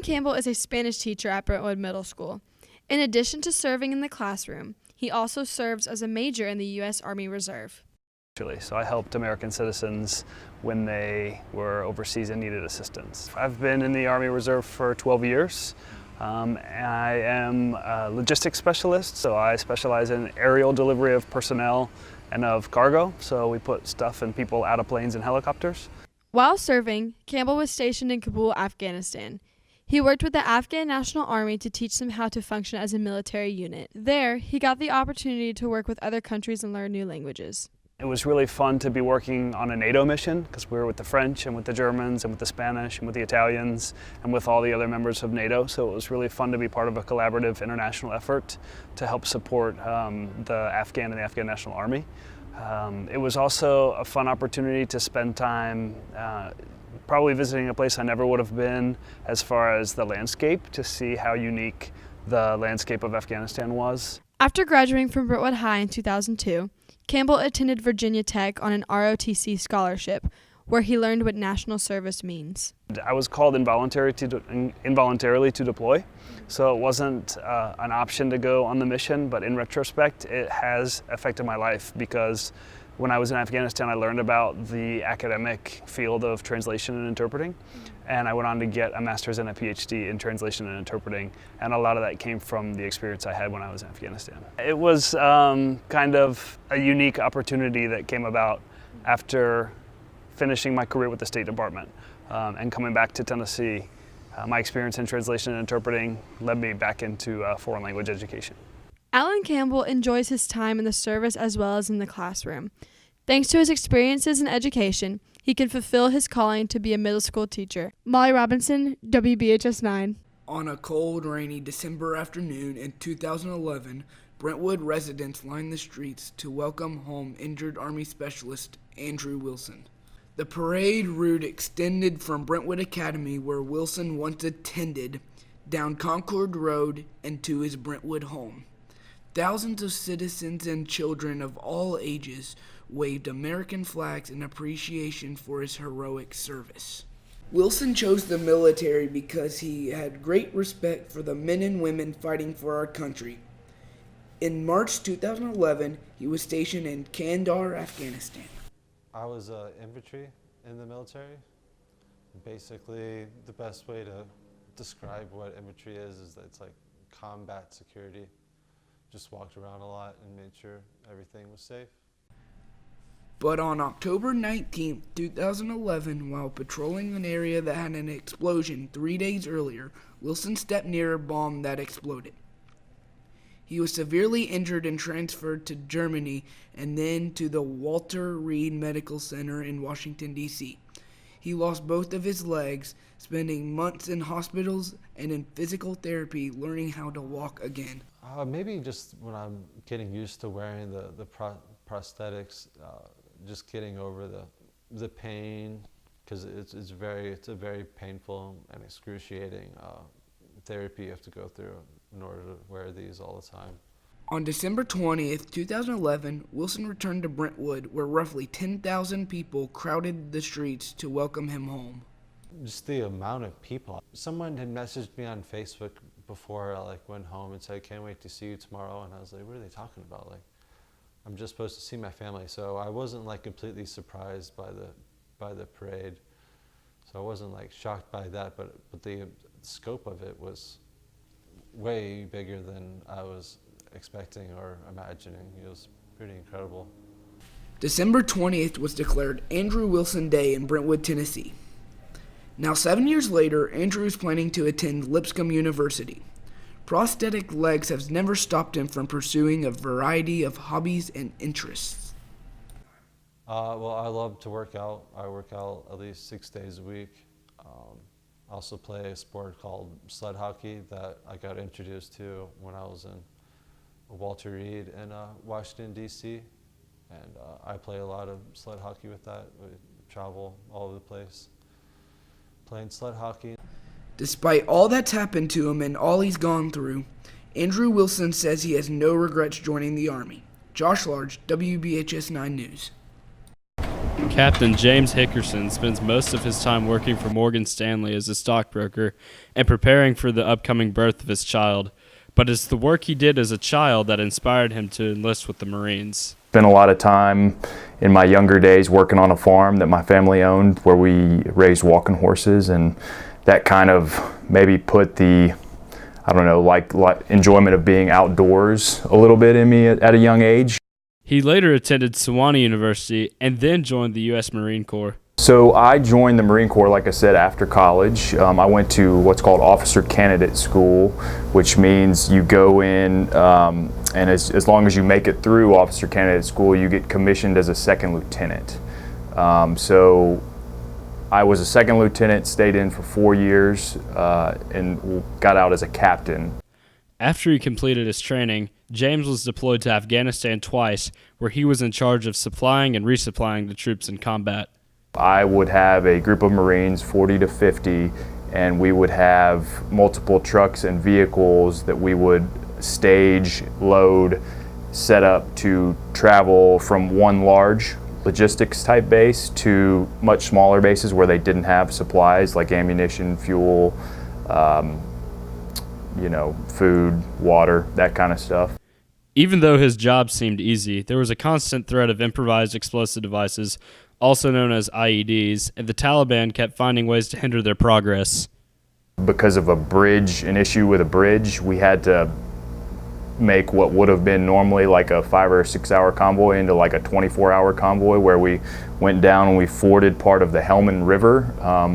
Alan Campbell is a Spanish teacher at Brentwood Middle School. In addition to serving in the classroom, he also serves as a major in the U.S. Army Reserve. So I helped American citizens when they were overseas and needed assistance. I've been in the Army Reserve for 12 years. I am a logistics specialist, so I specialize in aerial delivery of personnel and of cargo. So we put stuff and people out of planes and helicopters. While serving, Campbell was stationed in Kabul, Afghanistan. He worked with the Afghan National Army to teach them how to function as a military unit. There, he got the opportunity to work with other countries and learn new languages. It was really fun to be working on a NATO mission because we were with the French and with the Germans and with the Spanish and with the Italians and with all the other members of NATO. So it was really fun to be part of a collaborative international effort to help support the Afghan and the Afghan National Army. It was also a fun opportunity to spend time probably visiting a place I never would have been as far as the landscape, to see how unique the landscape of Afghanistan was. After graduating from Brentwood High in 2002, Campbell attended Virginia Tech on an ROTC scholarship, where he learned what national service means. I was called involuntarily to deploy, so it wasn't an option to go on the mission, but in retrospect, it has affected my life because when I was in Afghanistan, I learned about the academic field of translation and interpreting, and I went on to get a master's and a PhD in translation and interpreting, and a lot of that came from the experience I had when I was in Afghanistan. It was kind of a unique opportunity that came about after finishing my career with the State Department and coming back to Tennessee. My experience in translation and interpreting led me back into foreign language education. Alan Campbell enjoys his time in the service as well as in the classroom. Thanks to his experiences in education, he can fulfill his calling to be a middle school teacher. Molly Robinson, WBHS 9. On a cold, rainy December afternoon in 2011, Brentwood residents lined the streets to welcome home injured Army Specialist Andrew Wilson. The parade route extended from Brentwood Academy, where Wilson once attended, down Concord Road and to his Brentwood home. Thousands of citizens and children of all ages waved American flags in appreciation for his heroic service. Wilson chose the military because he had great respect for the men and women fighting for our country. In March 2011, he was stationed in Kandahar, Afghanistan. I was infantry in the military. Basically, the best way to describe what infantry is that it's like combat security. Just walked around a lot and made sure everything was safe. But on October 19, 2011, while patrolling an area that had an explosion 3 days earlier, Wilson stepped near a bomb that exploded. He was severely injured and transferred to Germany and then to the Walter Reed Medical Center in Washington, D.C. He lost both of his legs, spending months in hospitals and in physical therapy learning how to walk again. Maybe just when I'm getting used to wearing the prosthetics, just getting over the pain, because it's a very painful and excruciating therapy you have to go through in order to wear these all the time. On December 20th, 2011, Wilson returned to Brentwood, where roughly 10,000 people crowded the streets to welcome him home. Just the amount of people. Someone had messaged me on Facebook before I went home and said, "Can't wait to see you tomorrow." And I was like, what are they talking about? I'm just supposed to see my family. So I wasn't completely surprised by the parade. So I wasn't shocked by that, but the scope of it was way bigger than I was expecting or imagining. It was pretty incredible. December 20th was declared Andrew Wilson Day in Brentwood, Tennessee. Now 7 years later, Andrew is planning to attend Lipscomb University. Prosthetic legs have never stopped him from pursuing a variety of hobbies and interests. Well, I love to work out. I work out at least 6 days a week. I also play a sport called sled hockey that I got introduced to when I was in Walter Reed in Washington, D.C. And I play a lot of sled hockey with that. We travel all over the place playing sled hockey. Despite all that's happened to him and all he's gone through, Andrew Wilson says he has no regrets joining the Army. Josh Large, WBHS 9 News. Captain James Hickerson spends most of his time working for Morgan Stanley as a stockbroker and preparing for the upcoming birth of his child. But it's the work he did as a child that inspired him to enlist with the Marines. Spent a lot of time in my younger days working on a farm that my family owned where we raised walking horses, and that kind of maybe put the, I don't know, like enjoyment of being outdoors a little bit in me at a young age. He later attended Sewanee University and then joined the U.S. Marine Corps. So I joined the Marine Corps, like I said, after college. I went to what's called Officer Candidate School, which means you go in and as long as you make it through Officer Candidate School, you get commissioned as a second lieutenant. So I was a second lieutenant, stayed in for 4 years, and got out as a captain. After he completed his training, James was deployed to Afghanistan twice, where he was in charge of supplying and resupplying the troops in combat. I would have a group of Marines, 40 to 50, and we would have multiple trucks and vehicles that we would stage, load, set up to travel from one large logistics type base to much smaller bases where they didn't have supplies like ammunition, fuel, food, water, that kind of stuff. Even though his job seemed easy, there was a constant threat of improvised explosive devices, also known as IEDs, and the Taliban kept finding ways to hinder their progress. Because of an issue with a bridge, we had to make what would have been normally like a 5 or 6 hour convoy into like a 24-hour convoy, where we went down and we forded part of the Helmand River,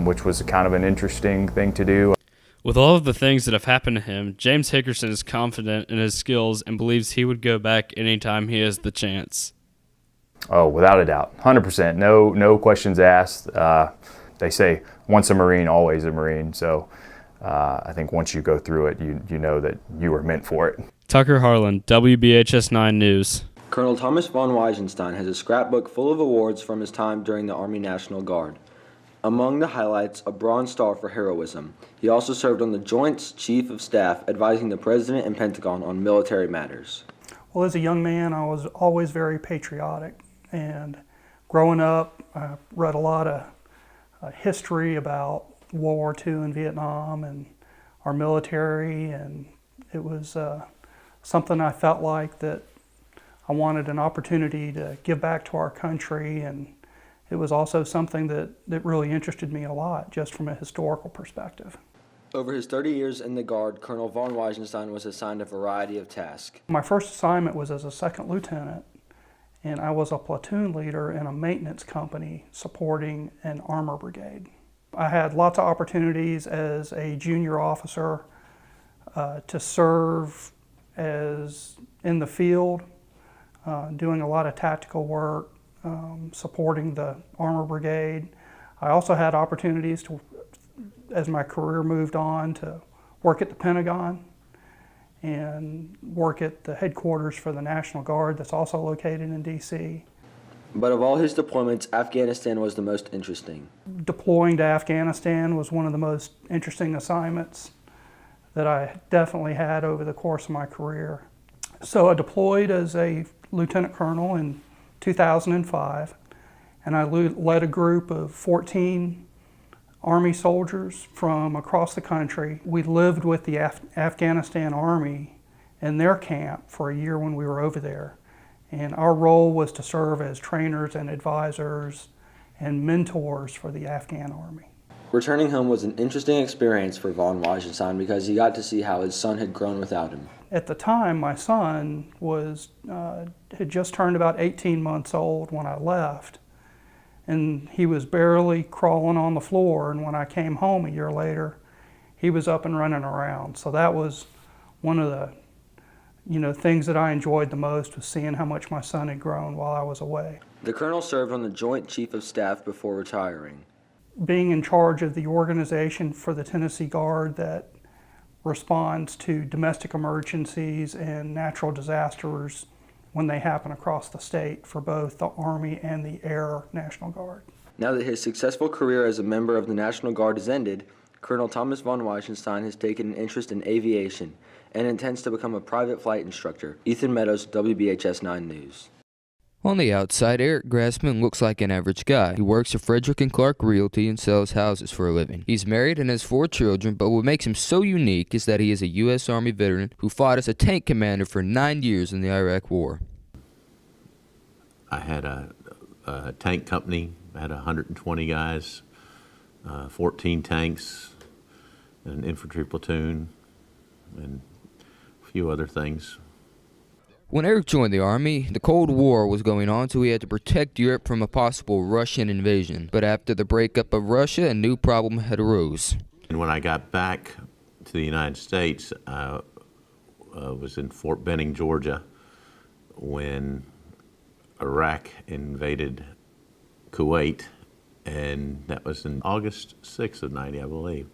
which was kind of an interesting thing to do. With all of the things that have happened to him, James Hickerson is confident in his skills and believes he would go back anytime he has the chance. Oh, without a doubt, 100%. No questions asked. They say once a Marine, always a Marine. So I think once you go through it, you know that you were meant for it. Tucker Harlan, WBHS 9 News. Colonel Thomas von Weinstein has a scrapbook full of awards from his time during the Army National Guard. Among the highlights, a Bronze Star for heroism. He also served on the Joint Chief of Staff, advising the President and Pentagon on military matters. Well, as a young man, I was always very patriotic. And growing up, I read a lot of history about World War II and Vietnam and our military, and it was something I felt like that I wanted an opportunity to give back to our country, and it was also something that really interested me a lot, just from a historical perspective. Over his 30 years in the Guard, Colonel von Weinstein was assigned a variety of tasks. My first assignment was as a second lieutenant, and I was a platoon leader in a maintenance company supporting an armor brigade. I had lots of opportunities as a junior officer to serve as in the field, doing a lot of tactical work, supporting the armor brigade. I also had opportunities to, as my career moved on, to work at the Pentagon and work at the headquarters for the National Guard that's also located in D.C. But of all his deployments, Afghanistan was the most interesting. Deploying to Afghanistan was one of the most interesting assignments that I definitely had over the course of my career. So I deployed as a lieutenant colonel in 2005, and I led a group of 14 Army soldiers from across the country. We lived with the Afghanistan Army in their camp for a year when we were over there. And our role was to serve as trainers and advisors and mentors for the Afghan Army. Returning home was an interesting experience for von Weinstein because he got to see how his son had grown without him. At the time, my son had just turned about 18 months old when I left, and he was barely crawling on the floor, and when I came home a year later, he was up and running around. So that was one of the things that I enjoyed the most, was seeing how much my son had grown while I was away. The colonel served on the Joint Chief of Staff before retiring. Being in charge of the organization for the Tennessee Guard that responds to domestic emergencies and natural disasters when they happen across the state for both the Army and the Air National Guard. Now that his successful career as a member of the National Guard has ended, Colonel Thomas von Weinstein has taken an interest in aviation and intends to become a private flight instructor. Ethan Meadows, WBHS 9 News. On the outside, Eric Grassman looks like an average guy. He works at Frederick & Clark Realty and sells houses for a living. He's married and has 4 children, but what makes him so unique is that he is a U.S. Army veteran who fought as a tank commander for 9 years in the Iraq War. I had a tank company. I had 120 guys, 14 tanks, an infantry platoon, and a few other things. When Eric joined the Army, the Cold War was going on, so he had to protect Europe from a possible Russian invasion. But after the breakup of Russia, a new problem had arose. And when I got back to the United States, I was in Fort Benning, Georgia, when Iraq invaded Kuwait, and that was in August 6th of '90, I believe.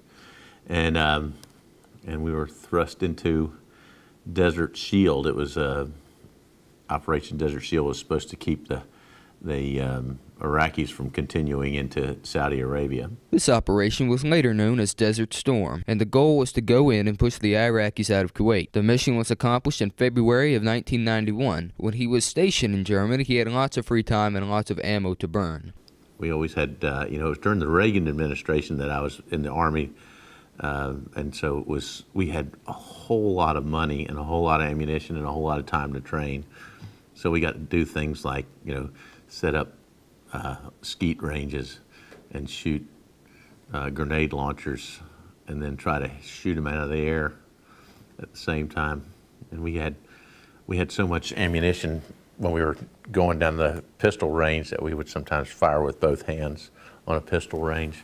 And we were thrust into Desert Shield. It was Operation Desert Shield was supposed to keep the Iraqis from continuing into Saudi Arabia. This operation was later known as Desert Storm, and the goal was to go in and push the Iraqis out of Kuwait. The mission was accomplished in February of 1991. When he was stationed in Germany, he had lots of free time and lots of ammo to burn. We always had, it was during the Reagan administration that I was in the Army, and so we had a whole lot of money and a whole lot of ammunition and a whole lot of time to train. So we got to do things like, set up skeet ranges and shoot grenade launchers and then try to shoot them out of the air at the same time. And we had so much ammunition when we were going down the pistol range that we would sometimes fire with both hands on a pistol range.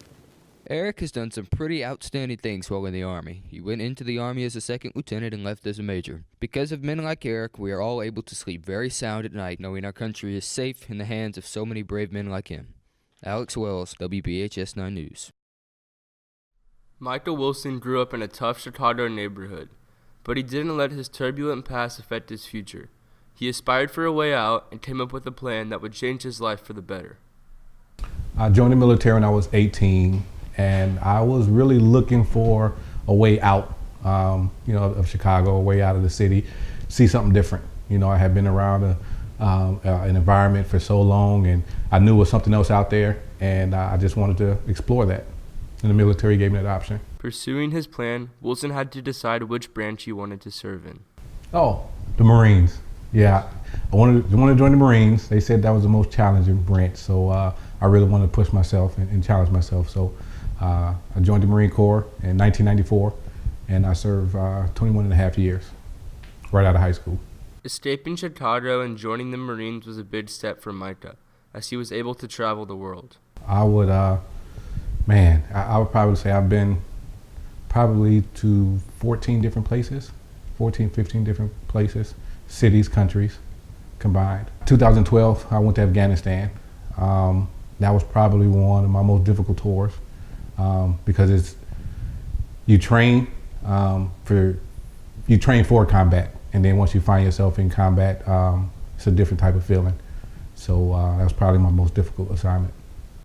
Eric has done some pretty outstanding things while in the Army. He went into the Army as a second lieutenant and left as a major. Because of men like Eric, we are all able to sleep very sound at night, knowing our country is safe in the hands of so many brave men like him. Alex Wells, WBHS 9 News. Michael Wilson grew up in a tough Chicago neighborhood, but he didn't let his turbulent past affect his future. He aspired for a way out and came up with a plan that would change his life for the better. I joined the military when I was 18. And I was really looking for a way out, of Chicago, a way out of the city, see something different. I had been around an environment for so long, and I knew there was something else out there, and I just wanted to explore that. And the military gave me that option. Pursuing his plan, Wilson had to decide which branch he wanted to serve in. Oh, the Marines. Yeah, I wanted to join the Marines. They said that was the most challenging branch, so I really wanted to push myself and challenge myself. So I joined the Marine Corps in 1994, and I served 21 and a half years, right out of high school. Escaping Chicago and joining the Marines was a big step for Micah, as he was able to travel the world. I would, I would probably say I've been probably to 14 different places, 15 different places, cities, countries combined. 2012, I went to Afghanistan. That was probably one of my most difficult tours. Because you train for combat, and then once you find yourself in combat, it's a different type of feeling. So that was probably my most difficult assignment.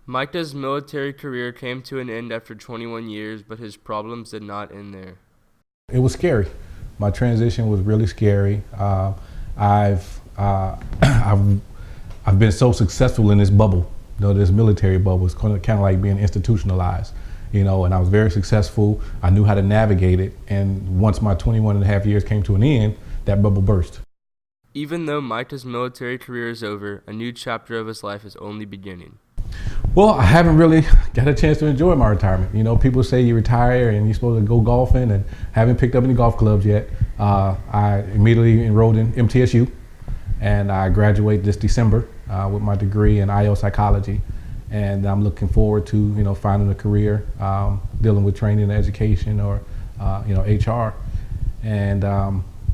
Micah's military career came to an end after 21 years, but his problems did not end there. It was scary. My transition was really scary. I've been so successful in this bubble. This military bubble is kind of like being institutionalized, and I was very successful. I knew how to navigate it, and once my 21 and a half years came to an end, that bubble burst. Even though Micah's military career is over, a new chapter of his life is only beginning. Well, I haven't really got a chance to enjoy my retirement. People say you retire and you're supposed to go golfing, and haven't picked up any golf clubs yet. I immediately enrolled in MTSU, and I graduate this December with my degree in IO psychology. And I'm looking forward to, finding a career dealing with training and education or, HR. And,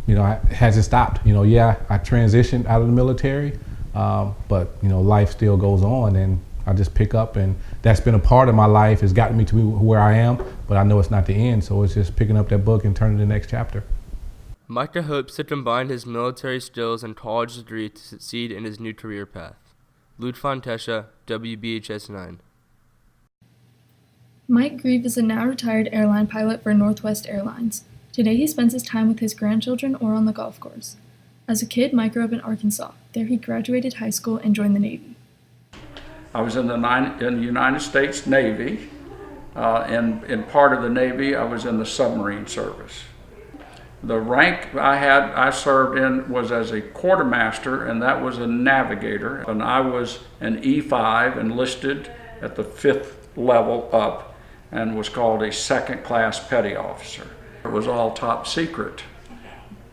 it hasn't stopped. I transitioned out of the military, but, life still goes on, and I just pick up, and that's been a part of my life. It's gotten me to where I am, but I know it's not the end. So it's just picking up that book and turning to the next chapter. Micah hopes to combine his military skills and college degree to succeed in his new career path. Lute Fontesha, WBHS 9. Mike Reeve is a now retired airline pilot for Northwest Airlines. Today he spends his time with his grandchildren or on the golf course. As a kid, Mike grew up in Arkansas. There he graduated high school and joined the Navy. I was in the United States Navy. In part of the Navy, I was in the submarine service. The rank I served in was as a quartermaster, and that was a navigator. And I was an E5, enlisted at the 5th level up, and was called a second-class petty officer. It was all top secret.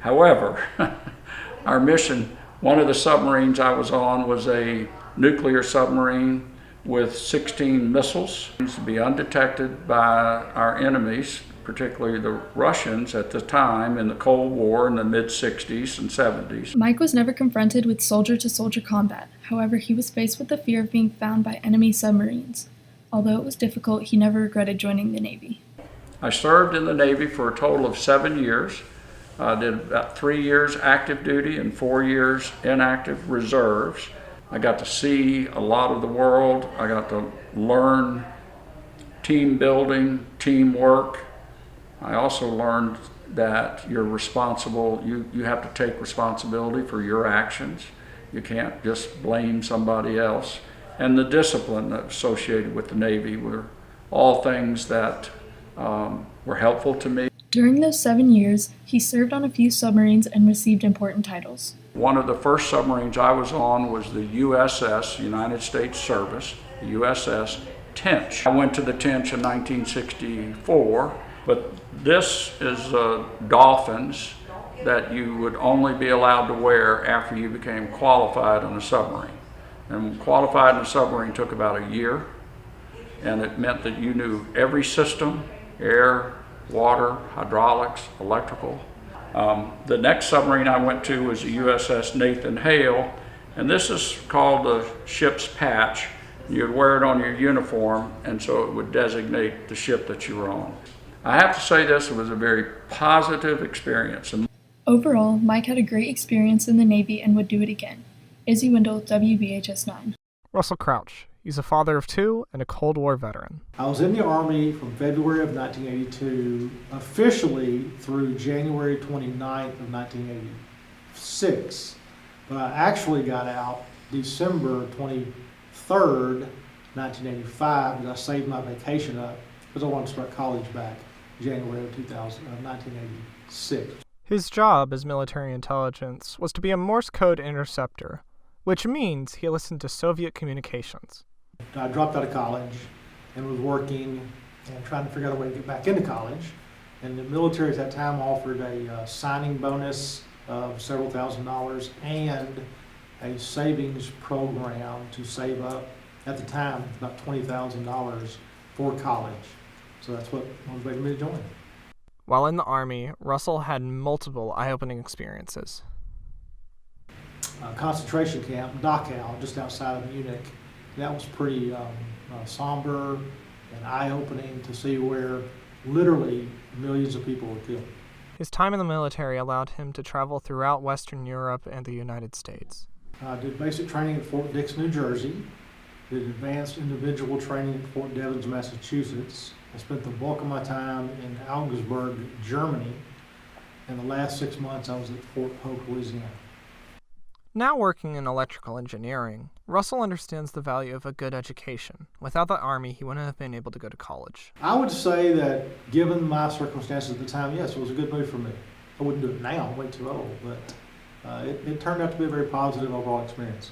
However, our mission, one of the submarines I was on was a nuclear submarine with 16 missiles to be undetected by our enemies, particularly the Russians at the time in the Cold War in the mid-60s and 70s. Mike was never confronted with soldier-to-soldier combat. However, he was faced with the fear of being found by enemy submarines. Although it was difficult, he never regretted joining the Navy. I served in the Navy for a total of 7 years. I did about 3 years active duty and 4 years inactive reserves. I got to see a lot of the world. I got to learn team building, teamwork. I also learned that you're responsible, you have to take responsibility for your actions. You can't just blame somebody else. And the discipline associated with the Navy were all things that were helpful to me. During those 7 years, he served on a few submarines and received important titles. One of the first submarines I was on was the USS, United States Service, the USS Tench. I went to the Tench in 1964, but this is dolphins that you would only be allowed to wear after you became qualified on a submarine. And qualified in a submarine took about a year, and it meant that you knew every system, air, water, hydraulics, electrical. The next submarine I went to was the USS Nathan Hale, and this is called the ship's patch. You'd wear it on your uniform, and so it would designate the ship that you were on. I have to say this was a very positive experience. Overall, Mike had a great experience in the Navy and would do it again. Izzy Wendell, WBHS 9. Russell Crouch. He's a father of 2 and a Cold War veteran. I was in the Army from February of 1982, officially through January 29th of 1986. But I actually got out December 23rd, 1985, because I saved my vacation up because I wanted to start college back January of 1986. His job as military intelligence was to be a Morse code interceptor, which means he listened to Soviet communications. I dropped out of college and was working and trying to figure out a way to get back into college. And the military at that time offered a signing bonus of several $1,000s and a savings program to save up, at the time, about $20,000 for college. So that's what motivated me to join. While in the Army, Russell had multiple eye-opening experiences. Concentration camp, Dachau, just outside of Munich. That was pretty somber and eye-opening to see where literally millions of people were killed. His time in the military allowed him to travel throughout Western Europe and the United States. I did basic training at Fort Dix, New Jersey. Did advanced individual training at Fort Devens, Massachusetts. I spent the bulk of my time in Augsburg, Germany. And the last 6 months I was at Fort Hope, Louisiana. Now working in electrical engineering, Russell understands the value of a good education. Without the Army, he wouldn't have been able to go to college. I would say that given my circumstances at the time, yes, it was a good move for me. I wouldn't do it now, I'm way too old, but it turned out to be a very positive overall experience.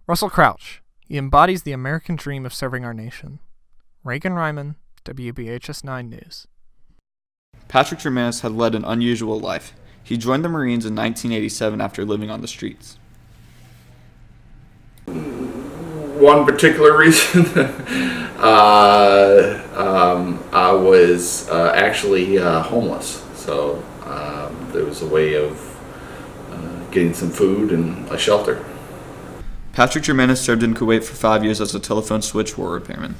Russell Crouch. He embodies the American dream of serving our nation. Reagan Ryman, WBHS 9 News. Patrick Germanis had led an unusual life. He joined the Marines in 1987 after living on the streets. One particular reason, I was actually homeless, so there was a way of getting some food and a shelter. Patrick Germanis served in Kuwait for 5 years as a telephone switchboard repairman.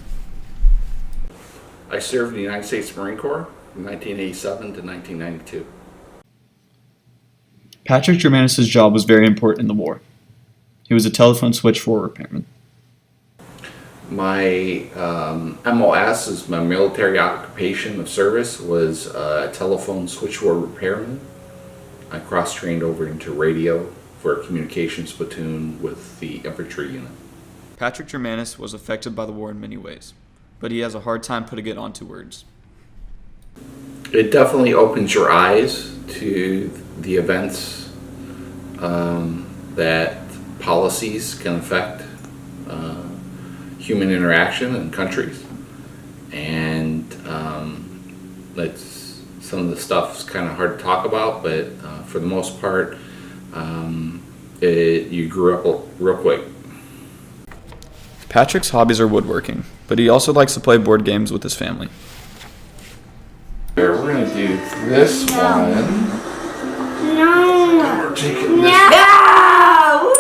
I served in the United States Marine Corps from 1987 to 1992. Patrick Germanis' job was very important in the war. He was a telephone switchboard repairman. My MOS, is my military occupation of service, was a telephone switchboard repairman. I cross-trained over into radio for a communications platoon with the infantry unit. Patrick Germanis was affected by the war in many ways, but he has a hard time putting it onto words. It definitely opens your eyes to the events that policies can affect human interaction in countries, and that's some of the stuff's kind of hard to talk about, but for the most part, you grew up real quick. Patrick's hobbies are woodworking, but he also likes to play board games with his family. Here, we're going to do this one. No! We're taking this. No!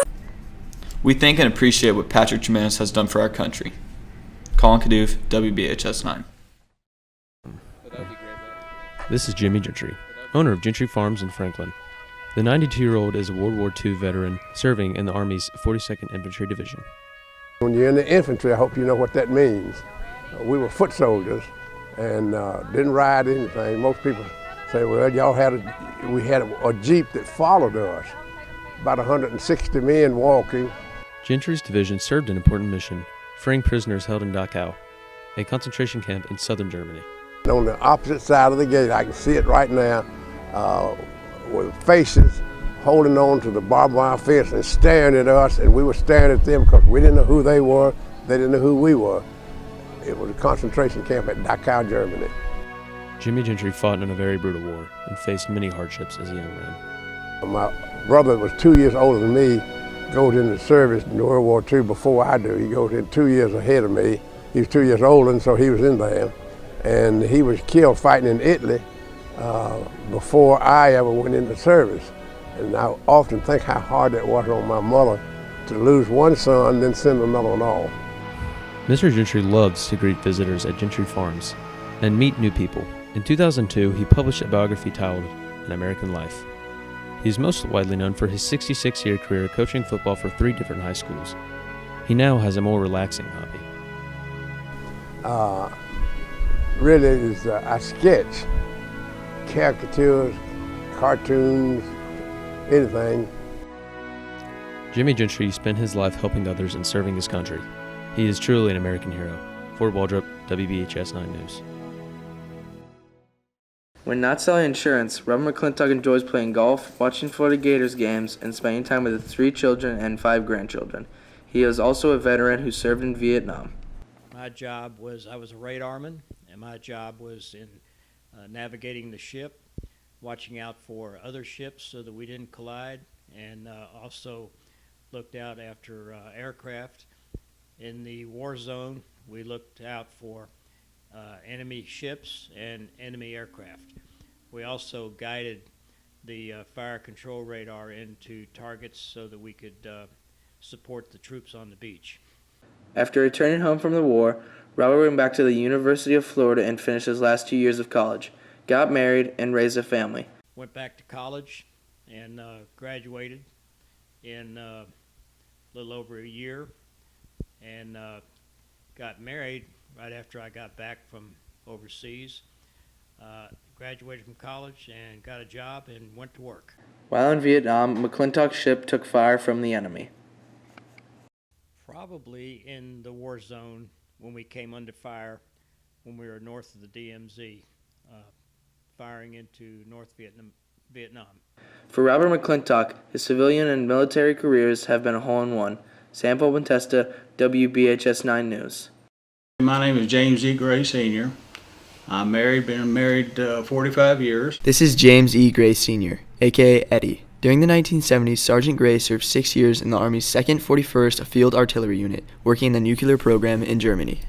We thank and appreciate what Patrick Germanis has done for our country. Colin Kadoof, WBHS 9. This is Jimmy Gentry, owner of Gentry Farms in Franklin. The 92-year-old is a World War II veteran serving in the Army's 42nd Infantry Division. When you're in the infantry, I hope you know what that means. We were foot soldiers and didn't ride anything. Most people say, well, we had a Jeep that followed us, about 160 men walking. Gentry's division served an important mission, freeing prisoners held in Dachau, a concentration camp in southern Germany. On the opposite side of the gate, I can see it right now, with faces holding on to the barbed wire fence and staring at us, and we were staring at them because we didn't know who they were, they didn't know who we were. It was a concentration camp at Dachau, Germany. Jimmy Gentry fought in a very brutal war and faced many hardships as a young man. My brother was 2 years older than me, goes into service in World War II before I do. He goes in 2 years ahead of me. He was 2 years older, and so he was in there. And he was killed fighting in Italy before I ever went into service. And I often think how hard that was on my mother to lose one son, then send another one off. Mr. Gentry loves to greet visitors at Gentry Farms and meet new people. In 2002, he published a biography titled An American Life. He is most widely known for his 66-year career coaching football for 3 different high schools. He now has a more relaxing hobby. Really, is I sketch caricatures, cartoons, anything. Jimmy Gentry spent his life helping others and serving his country. He is truly an American hero. Fort Waldrop, WBHS 9 News. When not selling insurance, Robert McLintock enjoys playing golf, watching Florida Gators games, and spending time with his 3 children and 5 grandchildren. He is also a veteran who served in Vietnam. My job was, I was a radarman, and my job was in navigating the ship, watching out for other ships so that we didn't collide, and also looked out after aircraft. In the war zone, we looked out for enemy ships and enemy aircraft. We also guided the fire control radar into targets so that we could support the troops on the beach. After returning home from the war, Robert went back to the University of Florida and finished his last 2 years of college, got married, and raised a family. Went back to college and graduated in a little over a year, and got married right after I got back from overseas. Graduated from college and got a job and went to work. While in Vietnam, McLintock's ship took fire from the enemy. Probably in the war zone when we came under fire when we were north of the DMZ, firing into North Vietnam. For Robert McLintock, his civilian and military careers have been a hole-in-one. Sam Bentesta, WBHS 9 News. My name is James E. Gray, Sr. I'm married, been married 45 years. This is James E. Gray, Sr., a.k.a. Eddie. During the 1970s, Sergeant Gray served 6 years in the Army's 2nd 41st Field Artillery Unit, working in the nuclear program in Germany.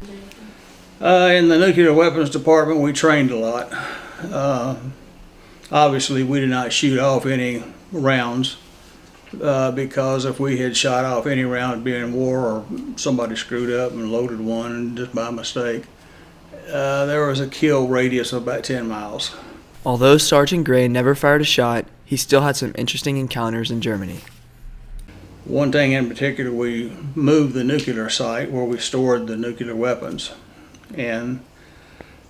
In the nuclear weapons department, we trained a lot. Obviously, we did not shoot off any rounds because if we had shot off any round being in war or somebody screwed up and loaded one just by mistake, there was a kill radius of about 10 miles. Although Sergeant Gray never fired a shot, he still had some interesting encounters in Germany. One thing in particular, we moved the nuclear site where we stored the nuclear weapons, and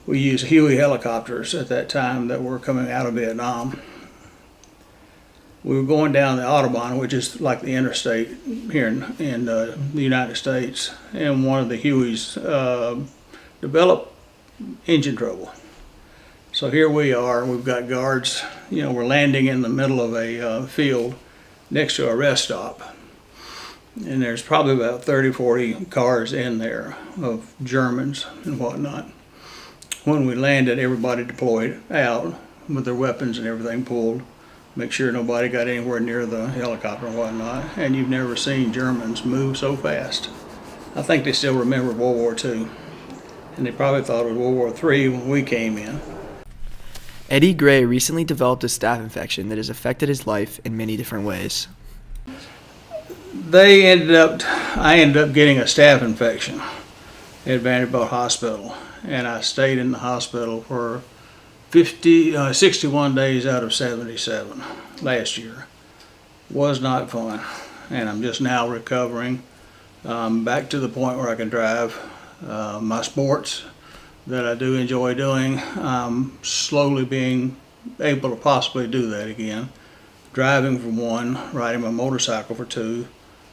we used Huey helicopters at that time that were coming out of Vietnam. we were going down the Autobahn, which is like the interstate here in the United States, and one of the Hueys developed engine trouble. So here we are, we've got guards, we're landing in the middle of a field next to a rest stop. And there's probably about 30, 40 cars in there of Germans and whatnot. When we landed, everybody deployed out with their weapons and everything pulled, make sure nobody got anywhere near the helicopter and whatnot. And you've never seen Germans move so fast. I think they still remember World War II. And they probably thought it was World War III when we came in. Eddie Gray recently developed a staph infection that has affected his life in many different ways. I ended up getting a staph infection at Vanderbilt Hospital, and I stayed in the hospital for 61 days out of 77 last year. Was not fun, and I'm just now recovering, back to the point where I can drive. My sports that I do enjoy doing, I'm slowly being able to possibly do that again. Driving for one, riding my motorcycle for two,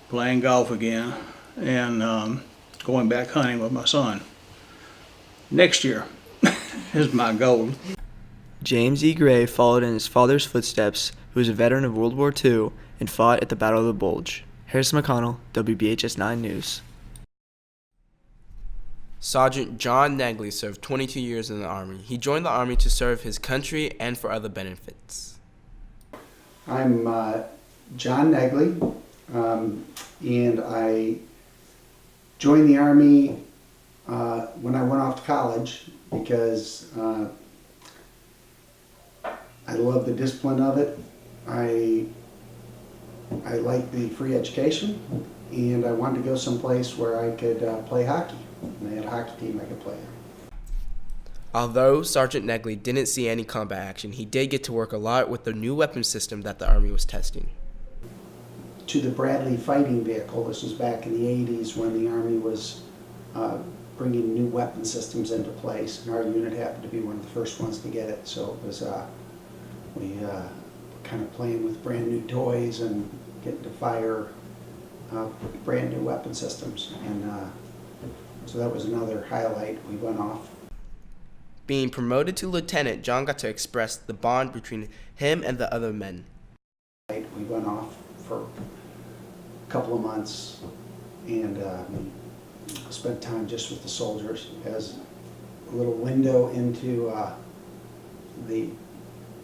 playing golf again, and going back hunting with my son. Next year is my goal. James E. Gray followed in his father's footsteps, who was a veteran of World War II and fought at the Battle of the Bulge. Harrison McConnell, WBHS 9 News. Sergeant John Negley served 22 years in the Army. He joined the Army to serve his country and for other benefits. I'm John Negley, and I joined the Army when I went off to college because I love the discipline of it. I like the free education, and I wanted to go someplace where I could play hockey. And they had a hockey team I could play in. Although Sergeant Negley didn't see any combat action, he did get to work a lot with the new weapon system that the Army was testing. To the Bradley fighting vehicle, this was back in the 80s when the Army was bringing new weapon systems into place, and our unit happened to be one of the first ones to get it. So it was we kind of playing with brand new toys and getting to fire brand new weapon systems, and so that was another highlight. We went off. Being promoted to lieutenant, John got to express the bond between him and the other men. We went off for a couple of months and spent time just with the soldiers as a little window into the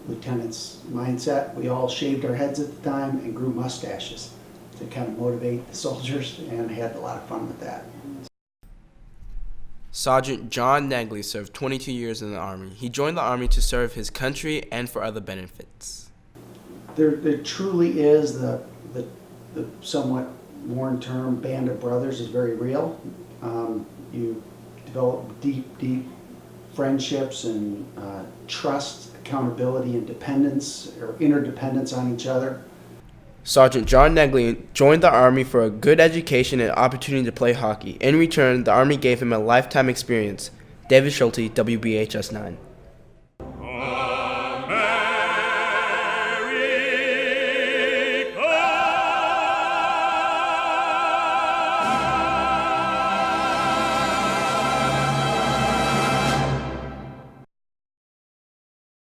lieutenant's mindset. We all shaved our heads at the time and grew mustaches to kind of motivate the soldiers, and had a lot of fun with that. Sergeant John Negley served 22 years in the Army. He joined the Army to serve his country and for other benefits. There truly is the somewhat worn term band of brothers is very real. You develop deep friendships and trust, accountability, and dependence or interdependence on each other. Sergeant John Negley joined the Army for a good education and opportunity to play hockey. In return, the Army gave him a lifetime experience. David Schulte, WBHS 9.